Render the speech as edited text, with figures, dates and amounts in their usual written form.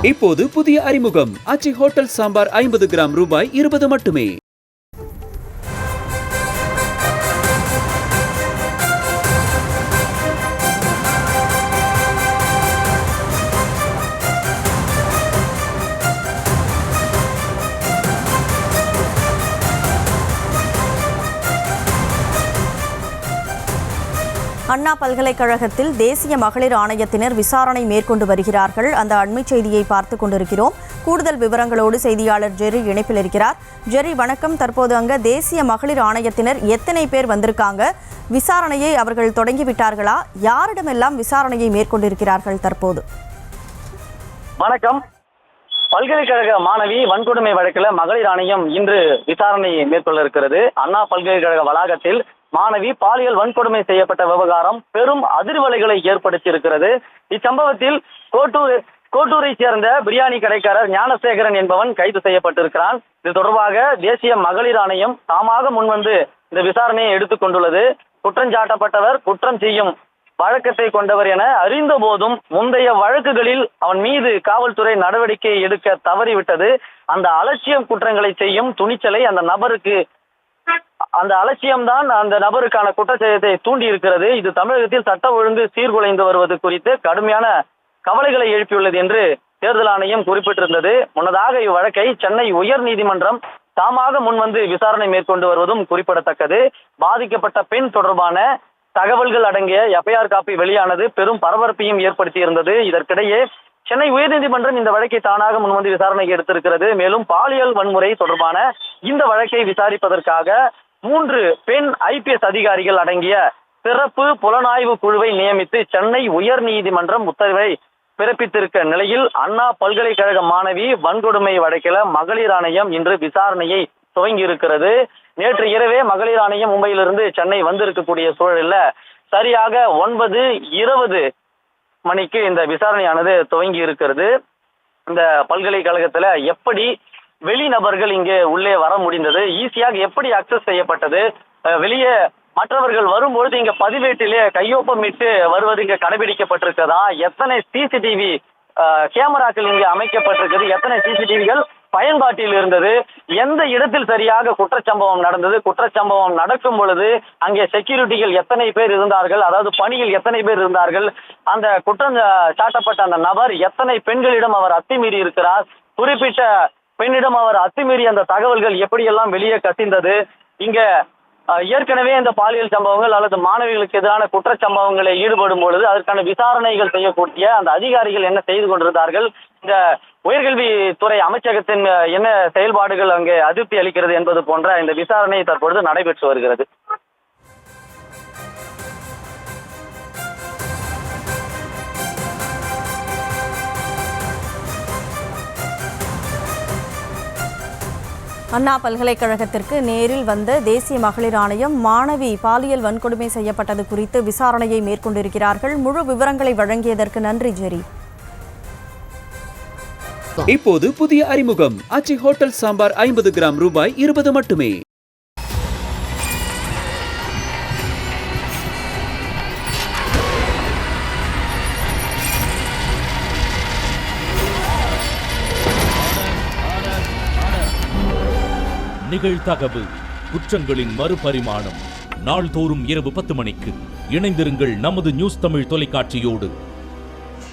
இப்போது புதிய அறிமுகம் ஆச்சி ஹோட்டல் சாம்பார் 50 கிராம் ரூபாய் 20 மட்டுமே. அண்ணா பல்கலைக்கழகத்தில் தேசிய மகளிர் ஆணையத்தினர் விசாரணை மேற்கொண்டு வருகிறார்கள். அந்த அண்மை செய்தியை பார்த்து கொண்டிருக்கிறோம். கூடுதல் விவரங்களோடு செய்தியாளர் ஜெரி இணைப்பில் இருக்கிறார். ஜெரி, வணக்கம். தற்போது அங்க தேசிய மகளிர் ஆணையத்தினர் எத்தனை பேர் வந்திருக்காங்க? விசாரணையை அவர்கள் தொடங்கிவிட்டார்களா? யாரிடமெல்லாம் விசாரணையை மேற்கொண்டிருக்கிறார்கள் தற்போது? வணக்கம். பல்கலைக்கழக மாணவி வன்கொடுமை வழக்கில் மகளிர் ஆணையம் இன்று விசாரணை மேற்கொள்ள இருக்கிறது. அண்ணா பல்கலைக்கழக வளாகத்தில் மாணவி பாலியல் வன்கொடுமை செய்யப்பட்ட விவகாரம் பெரும் அதிர்வலைகளை ஏற்படுத்தி இருக்கிறது. இச்சம்பவத்தில் கோட்டூரை சேர்ந்த பிரியாணி கடைக்காரர் ஞானசேகரன் என்பவன் கைது செய்யப்பட்டிருக்கிறான். இது தொடர்பாக தேசிய மகளிர் ஆணையம் தாமாக முன்வந்து இந்த விசாரணையை எடுத்துக் கொண்டுள்ளது. குற்றஞ்சாட்டப்பட்டவர் குற்றம் செய்யும் வழக்கத்தை கொண்டவர் என அறிந்த போதும் முந்தைய வழக்குகளில் அவன் மீது காவல்துறை நடவடிக்கை எடுக்க தவறிவிட்டது. அந்த அலட்சியம் குற்றங்களை செய்யும் துணிச்சலை அந்த அலட்சியம்தான் அந்த நபருக்கான குற்றச்செயலை தூண்டி இருக்கிறது. இது தமிழகத்தில் சட்ட ஒழுங்கு சீர்குலைந்து வருவது குறித்து கடுமையான கவலைகளை எழுப்பியுள்ளது என்று தேர்தல் ஆணையம் குறிப்பிட்டிருந்தது. முன்னதாக இவ்வழக்கை சென்னை உயர் நீதிமன்றம் தாமாக முன்வந்து விசாரணை மேற்கொண்டு வருவதும் குறிப்பிடத்தக்கது. பாதிக்கப்பட்ட பெண் தொடர்பான தகவல்கள் அடங்கிய எஃப்ஐஆர் காப்பி வெளியானது பெரும் பரபரப்பையும் ஏற்படுத்தி இருந்தது. இதற்கிடையே சென்னை உயர்நீதிமன்றம் இந்த வழக்கை தானாக முன்வந்து விசாரணைக்கு எடுத்திருக்கிறது. மேலும் பாலியல் வன்முறை தொடர்பான இந்த வழக்கை விசாரிப்பதற்காக 3 பெண் IPS அதிகாரிகள் அடங்கிய சிறப்பு புலனாய்வு குழுவை நியமித்து சென்னை உயர் நீதிமன்றம் உத்தரவை பிறப்பித்திருக்க நிலையில் அண்ணா பல்கலைக்கழக மாணவி வன்கொடுமை வழக்கில் மகளிர் ஆணையம் இன்று விசாரணையை துவங்கி இருக்கிறது. நேற்று இரவே மகளிர் ஆணையம் மும்பையிலிருந்து சென்னை வந்திருக்கக்கூடிய சூழலில் சரியாக 9:20 மணிக்கு இந்த விசாரணையானது துவங்கி இருக்கிறது. இந்த பல்கலைக்கழகத்துல எப்படி வெளிநபர்கள் இங்கே உள்ளே வர முடிந்தது, ஈஸியாக எப்படி அக்சஸ் செய்யப்பட்டது, வெளியே மற்றவர்கள் வரும்பொழுது இங்க பதிவேட்டிலே கையொப்பமிட்டு வருவது இங்க கடைபிடிக்கப்பட்டிருக்கதா, எத்தனை CCTV கேமராக்கள் இங்கே அமைக்கப்பட்டிருக்கிறது, எத்தனை CCTVகள் பயன்பாட்டில் இருந்தது, எந்த இடத்தில் சரியாக குற்றச்சம்பவம் நடந்தது, குற்றச்சம்பவம் நடக்கும் பொழுது அங்கே செக்யூரிட்டிகள் எத்தனை பேர் இருந்தார்கள், அதாவது பணியில் எத்தனை பேர் இருந்தார்கள், அந்த குற்றம் சாட்டப்பட்ட அந்த நபர் எத்தனை பெண்களிடம் அவர் அத்துமீறி இருக்கிறார், குறிப்பிட்ட பெண்ணிடம் அவர் அத்துமீறி அந்த தகவல்கள் எப்படியெல்லாம் வெளியே கசிந்தது, இங்க ஏற்கனவே இந்த பாலியல் சம்பவங்கள் அல்லது மாணவிகளுக்கு எதிரான குற்றச்சம்பவங்களை ஈடுபடும் பொழுது அதற்கான விசாரணைகள் செய்யக்கூடிய அந்த அதிகாரிகள் என்ன செய்து கொண்டிருந்தார்கள், இந்த உயர்கல்வித்துறை அமைச்சகத்தின் என்ன செயல்பாடுகள் அங்கே அதிருப்தி அளிக்கிறது என்பது போன்ற இந்த விசாரணை தற்பொழுது நடைபெற்று வருகிறது. அண்ணா பல்கலைக்கழகத்திற்கு நேரில் வந்த தேசிய மகளிர் ஆணையம் மாணவி பாலியல் வன்கொடுமை செய்யப்பட்டது குறித்து விசாரணையை மேற்கொண்டிருக்கிறார்கள். முழு விவரங்களை வழங்கியதற்கு நன்றி ஜெரி. இப்போது புதிய அறிமுகம் ஆச்சி ஹோட்டல் சாம்பார் 50 கிராம் ரூபாய் 20 மட்டுமே. நிகழ்தகவு குற்றங்களின் மறுபரிமாணம் நாள்தோறும் இரவு 10 மணிக்கு இணைந்திருங்கள் நமது நியூஸ் தமிழ் தொலைக்காட்சியோடு.